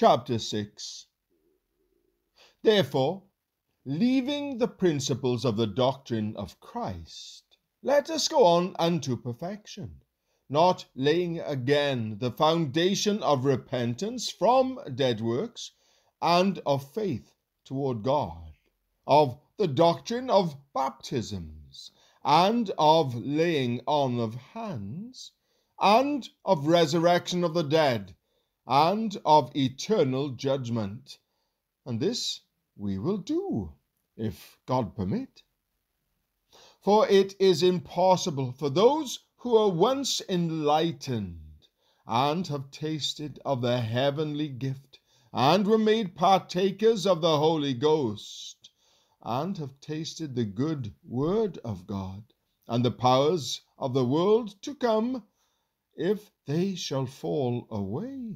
chapter 6. Therefore, leaving the principles of the doctrine of Christ, let us go on unto perfection, not laying again the foundation of repentance from dead works, and of faith toward God, of the doctrine of baptisms, and of laying on of hands, and of resurrection of the dead, and of eternal judgment. And this we will do, if God permit. For it is impossible for those who are once enlightened, and have tasted of the heavenly gift, and were made partakers of the Holy Ghost, and have tasted the good word of God, and the powers of the world to come, if they shall fall away,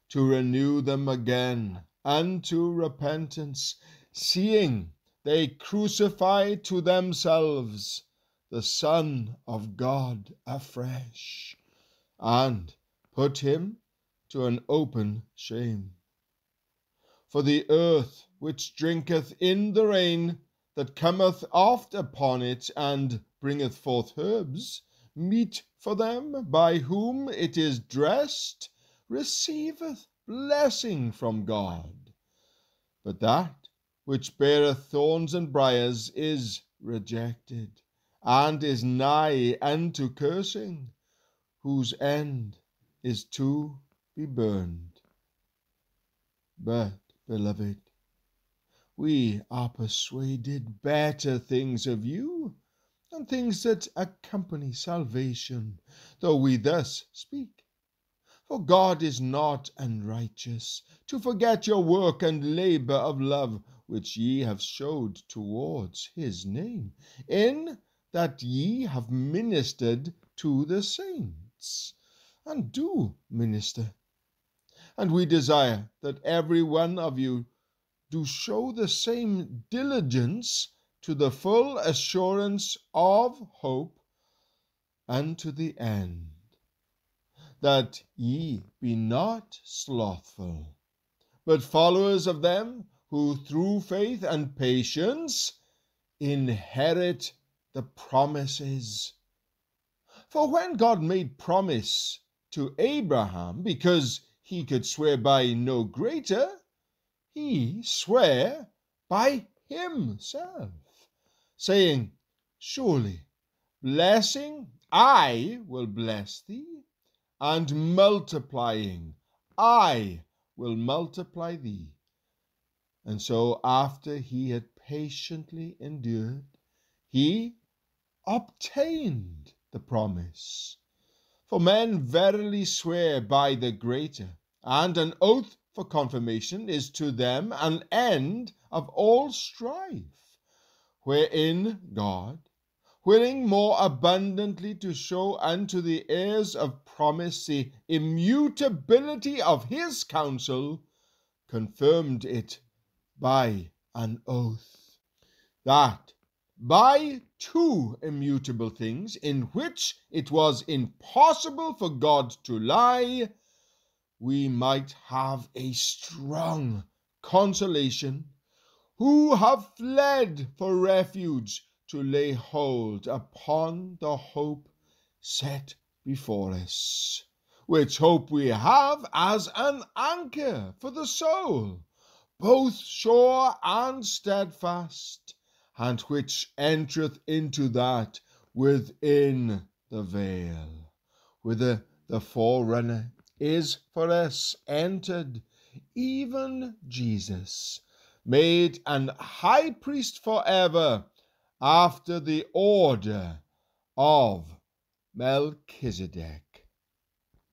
to renew them again unto repentance, seeing they crucify to themselves the Son of God afresh, and put him to an open shame. For the earth which drinketh in the rain that cometh oft upon it, and bringeth forth herbs, meet for them by whom it is dressed, receiveth blessing from God. But that which beareth thorns and briars is rejected, and is nigh unto cursing, whose end is to be burned. But, beloved, we are persuaded better things of you, and things that accompany salvation, though we thus speak. For God is not unrighteous, to forget your work and labour of love, which ye have showed towards his name, in that ye have ministered to the saints, and do minister. And we desire that every one of you do show the same diligence to the full assurance of hope unto the end, that ye be not slothful, but followers of them who through faith and patience inherit the promises. For when God made promise to Abraham, because he could swear by no greater, he sware by himself, saying, Surely, blessing I will bless thee, and multiplying I will multiply thee. And so after he had patiently endured, he obtained the promise. For men verily swear by the greater, and an oath for confirmation is to them an end of all strife, wherein God, willing more abundantly to show unto the heirs of promise the immutability of his counsel, confirmed it by an oath, that by two immutable things, in which it was impossible for God to lie, we might have a strong consolation, who have fled for refuge to lay hold upon the hope set before us, which hope we have as an anchor for the soul, both sure and steadfast, and which entereth into that within the veil, whither the forerunner is for us entered, even Jesus, made an high priest forever, after the order of Melchizedek.